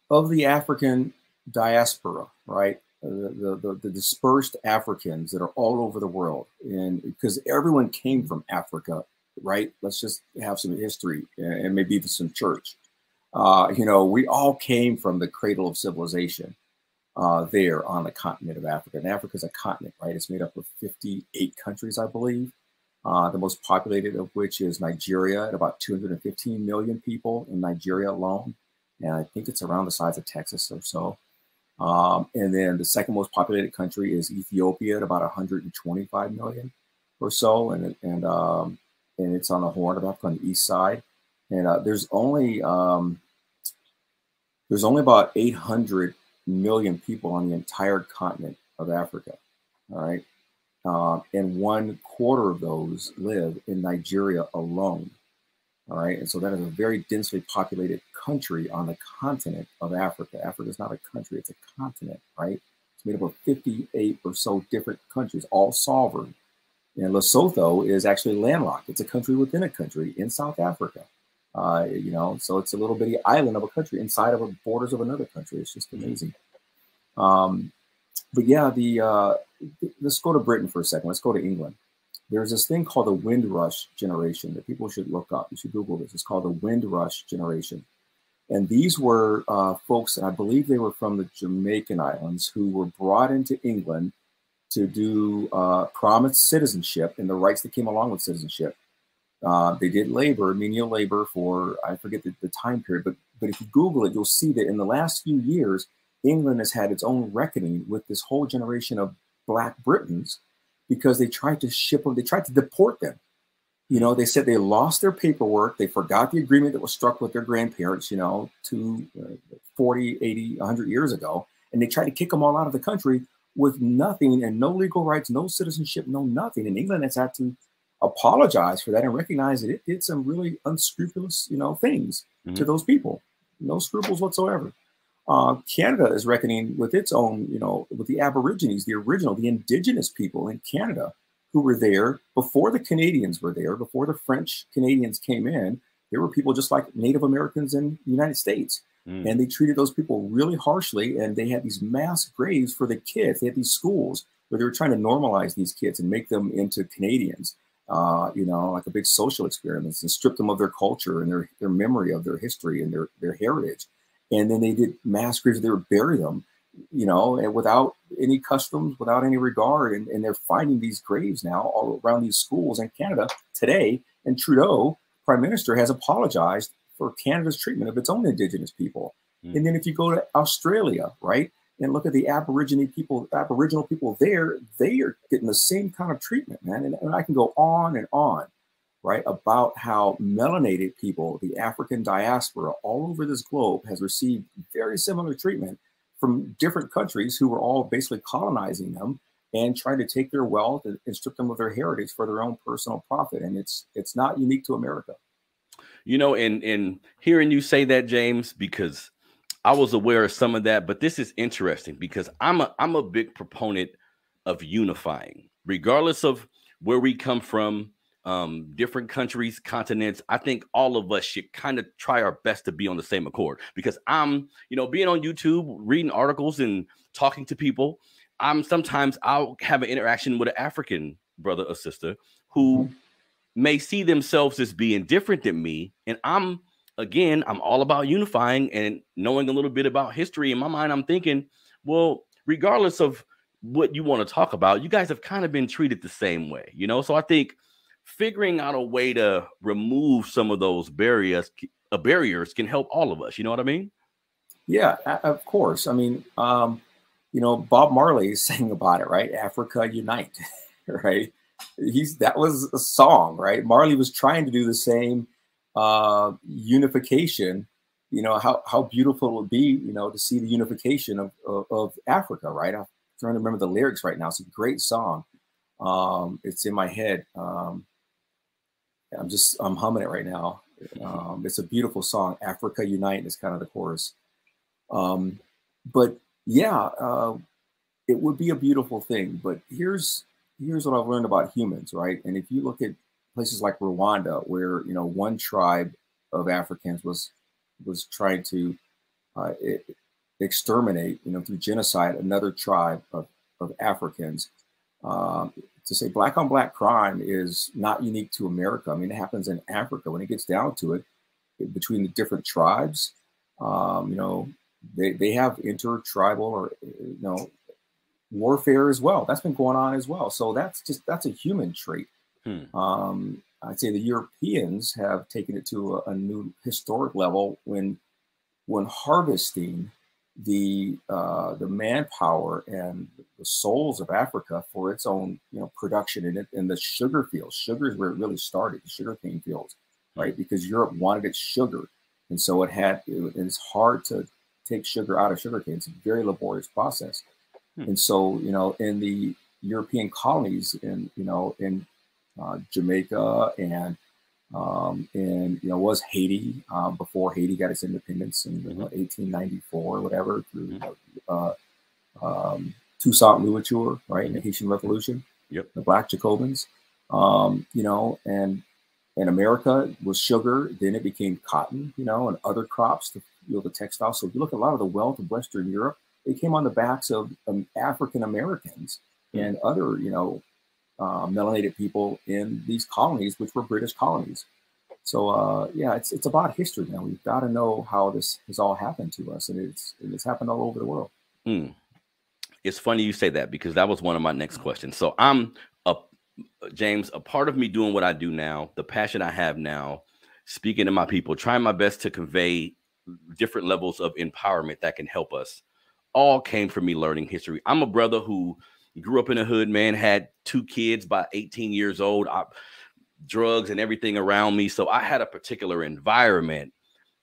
of the African diaspora, right? The dispersed Africans that are all over the world, and because everyone came from Africa, right? Let's just have some history and maybe even some church. You know, we all came from the cradle of civilization there on the continent of Africa. And Africa is a continent, right? It's made up of 58 countries, I believe. The most populated of which is Nigeria, at about 215 million people in Nigeria alone. And I think it's around the size of Texas or so. And then the second most populated country is Ethiopia at about 125 million or so. And it's on the Horn of Africa on the east side. And there's only about 800 million people on the entire continent of Africa. All right. And 1/4 of those live in Nigeria alone. All right. And so that is a very densely populated country on the continent of Africa. Africa is not a country, it's a continent, right? It's made up of 58 or so different countries, all sovereign. And Lesotho is actually landlocked. It's a country within a country in South Africa. You know, so it's a little bitty island of a country inside of the borders of another country. It's just amazing. But yeah, let's go to Britain for a second. Let's go to England. There's this thing called the Windrush generation that people should look up. You should Google this. It's called the Windrush generation. And these were folks, and I believe they were from the Jamaican Islands, who were brought into England to do promised citizenship and the rights that came along with citizenship. They did labor, menial labor for, I forget the time period, but if you Google it, you'll see that in the last few years, England has had its own reckoning with this whole generation of Black Britons because they tried to ship them, they tried to deport them. You know, they said they lost their paperwork. They forgot the agreement that was struck with their grandparents, you know, 40, 80, 100 years ago. And they tried to kick them all out of the country with nothing and no legal rights, no citizenship, no nothing. And England has had to apologize for that and recognize that it did some really unscrupulous, you know, things to those people. No scruples whatsoever. Canada is reckoning with its own, you know, with the Aborigines, the indigenous people in Canada who were there before the Canadians were there, before the French Canadians came in. There were people just like Native Americans in the United States. And they treated those people really harshly. And they had these mass graves for the kids. They had these schools where they were trying to normalize these kids and make them into Canadians, you know, like a big social experiment, and strip them of their culture and their memory of their history and their heritage. And then they did mass graves. They would bury them, you know, and without any customs, without any regard. And they're finding these graves now all around these schools in Canada today. And Trudeau, Prime Minister, has apologized for Canada's treatment of its own indigenous people. And then if you go to Australia, right, and look at the Aboriginal people there, they are getting the same kind of treatment, man. And I can go on, right, about how melanated people, the African diaspora all over this globe, has received very similar treatment from different countries who were all basically colonizing them and trying to take their wealth and strip them of their heritage for their own personal profit. And it's not unique to America. You know, and hearing you say that, James, because I was aware of some of that, but this is interesting because I'm a big proponent of unifying, regardless of where we come from. Different countries, continents. I think all of us should kind of try our best to be on the same accord, because I'm, you know, being on YouTube, reading articles and talking to people. Sometimes I'll have an interaction with an African brother or sister who may see themselves as being different than me. And I'm all about unifying and knowing a little bit about history. In my mind, I'm thinking, well, regardless of what you want to talk about, you guys have kind of been treated the same way, you know? So I think figuring out a way to remove some of those barriers can help all of us. You know what I mean? Yeah, of course. I mean, you know, Bob Marley sang about it, right? Africa Unite, right? That was a song, right? Marley was trying to do the same unification. You know, how beautiful it would be, you know, to see the unification of Africa, right? I'm trying to remember the lyrics right now. It's a great song. It's in my head. I'm humming it right now. It's a beautiful song. Africa Unite is kind of the chorus. But yeah, it would be a beautiful thing. But here's what I've learned about humans, right? And if you look at places like Rwanda, where, you know, one tribe of Africans was trying to exterminate, through genocide, another tribe of Africans. To say black on black crime is not unique to America. I mean, it happens in Africa. When it gets down to it, between the different tribes, they have intertribal or warfare as well. That's been going on as well. So that's a human trait. I'd say the Europeans have taken it to a new historic level when harvesting the manpower and the souls of Africa for its own production in the sugar fields. Sugar is where it really started, the sugarcane fields, right? Because Europe wanted its sugar, and so it's hard to take sugar out of sugarcane. It's a very laborious process, and so in the European colonies in Jamaica and was Haiti before Haiti got its independence in 1894 or whatever, through Toussaint Louverture, right, in the Haitian Revolution, the Black Jacobins, and America was sugar, then it became cotton, and other crops to the textiles. So if you look at a lot of the wealth of Western Europe, it came on the backs of African Americans and other, melanated people in these colonies, which were British colonies. So it's about history now. We've got to know how this has all happened to us, and it's happened all over the world. It's funny you say that, because that was one of my next questions. So James, a part of me doing what I do now, the passion I have now, speaking to my people, trying my best to convey different levels of empowerment that can help us, all came from me learning history. I'm a brother who grew up in the hood, man, had 2 kids by 18 years old, drugs and everything around me. So I had a particular environment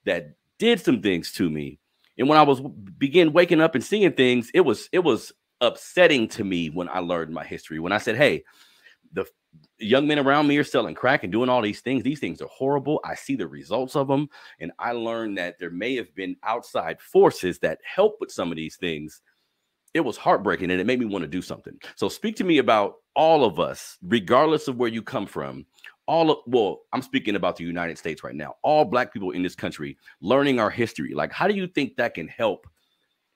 that did some things to me. And when I began waking up and seeing things, it was upsetting to me when I learned my history. When I said, hey, the young men around me are selling crack and doing all these things. These things are horrible. I see the results of them. And I learned that there may have been outside forces that help with some of these things. It was heartbreaking, and it made me want to do something. So speak to me about all of us, regardless of where you come from. I'm speaking about the United States right now. All Black people in this country learning our history. Like, how do you think that can help,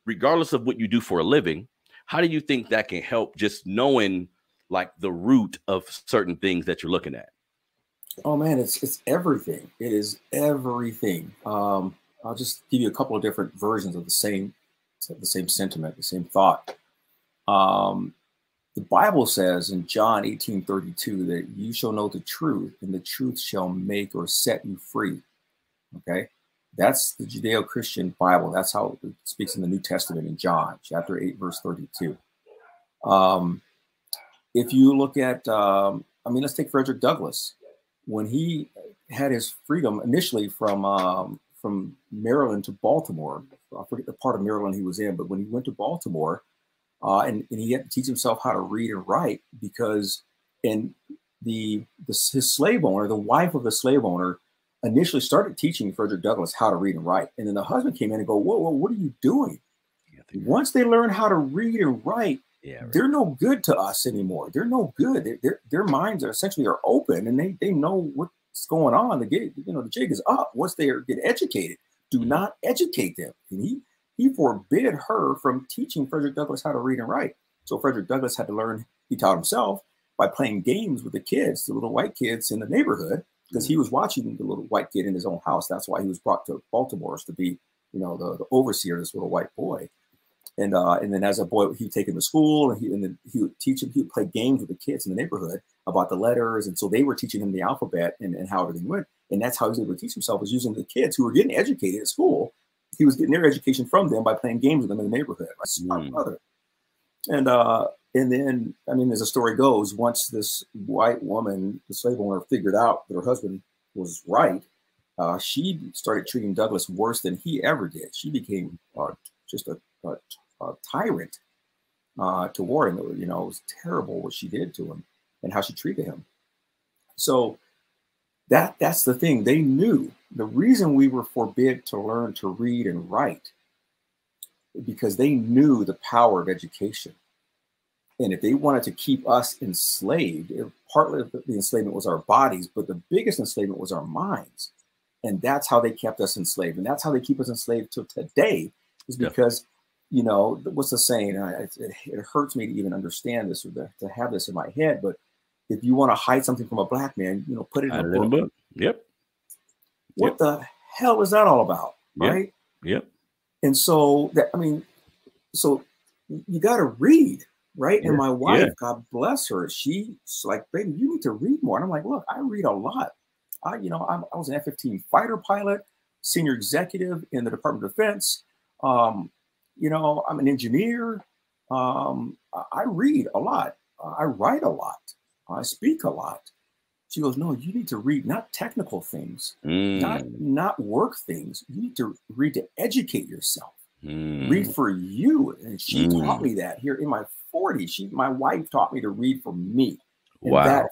regardless of what you do for a living? How do you think that can help just knowing like the root of certain things that you're looking at? Oh man, it's everything. It is everything. I'll just give you a couple of different versions of the same sentiment, the same thought. The Bible says in John 18:32 that you shall know the truth, and the truth shall make or set you free. Okay, that's the Judeo-Christian Bible. That's how it speaks in the New Testament in John chapter 8, verse 32. If you look at, let's take Frederick Douglass. When he had his freedom initially from Maryland to Baltimore, I forget the part of Maryland he was in, but when he went to Baltimore, and he had to teach himself how to read and write, because his slave owner, the wife of the slave owner, initially started teaching Frederick Douglass how to read and write. And then the husband came in and go, whoa, what are you doing? Once they learn how to read and write, they're no good to us anymore. They're no good. Their minds are essentially open, and they know what's going on. The jig is up. Once they get educated, do not educate them. And he forbid her from teaching Frederick Douglass how to read and write. So Frederick Douglass had to learn. He taught himself by playing games with the kids, the little white kids in the neighborhood, because he was watching the little white kid in his own house. That's why he was brought to Baltimore, to be, the overseer of this little white boy. And then as a boy, he'd take him to school, and then he would teach him. He would play games with the kids in the neighborhood about the letters, and so they were teaching him the alphabet and how everything went. And that's how he was able to teach himself, was using the kids who were getting educated at school. He was getting their education from them by playing games with them in the neighborhood. My smart brother. And then, as the story goes, once this white woman, the slave owner, figured out that her husband was right, she started treating Douglass worse than he ever did. She became just a tyrant toward him. It was terrible what she did to him and how she treated him. So that's the thing. They knew the reason we were forbid to learn to read and write, because they knew the power of education. And if they wanted to keep us enslaved, partly the enslavement was our bodies, but the biggest enslavement was our minds. And that's how they kept us enslaved. And that's how they keep us enslaved till today, is because, you know, what's the saying? It hurts me to even understand this, or to have this in my head. But if you want to hide something from a black man, you know, put it in a book. Yep. What the hell is that all about? Right. Yep. And so that, I mean, so you got to read. Right. And my wife, God bless her, she's like, baby, you need to read more. And I'm like, look, I read a lot. I was an F-15 fighter pilot, senior executive in the Department of Defense. You know, I'm an engineer. I read a lot. I write a lot. I speak a lot. She goes, no, you need to read, not technical things, not work things. You need to read to educate yourself. Read for you. And she taught me that here in my 40s. My wife taught me to read for me. And that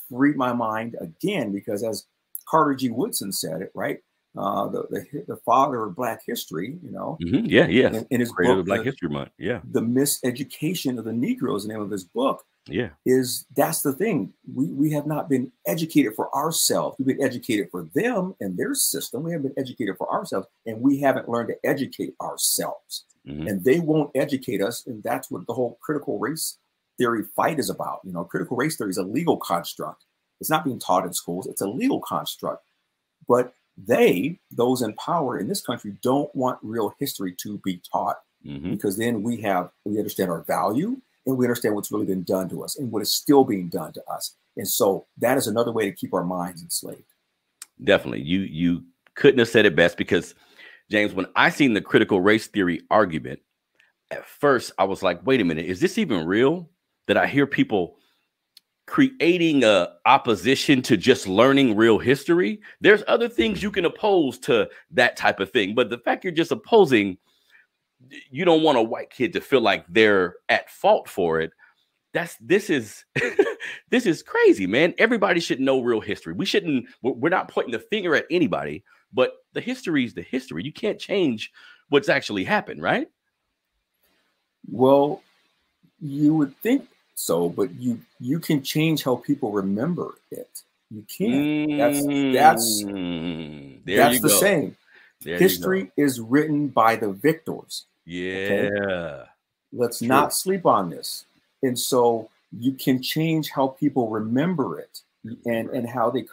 freed my mind again, because as Carter G. Woodson said it, right? The father of Black history, you know. In his book, Black History Month. The Miseducation of the Negro is the name of his book. That's the thing. We have not been educated for ourselves. We've been educated for them and their system. We haven't been educated for ourselves, and we haven't learned to educate ourselves. And they won't educate us. And that's what the whole critical race theory fight is about. You know, critical race theory is a legal construct. It's not being taught in schools. It's a legal construct. But those in power in this country, don't want real history to be taught, because then we understand our value, and we understand what's really been done to us and what is still being done to us. And so that is another way to keep our minds enslaved. Definitely. You couldn't have said it best, because James, when I seen the critical race theory argument, at first I was like, wait a minute, is this even real? That I hear people creating a opposition to just learning real history. There's other things you can oppose to that type of thing. But the fact you're just opposing, you don't want a white kid to feel like they're at fault for it. This is this is crazy, man. Everybody should know real history. We're not pointing the finger at anybody, but the history is the history. You can't change what's actually happened, right? Well, you would think so, but you can change how people remember it. You can. That's the same. History is written by the victors. Okay? Let's not sleep on this. And so you can change how people remember it, and how they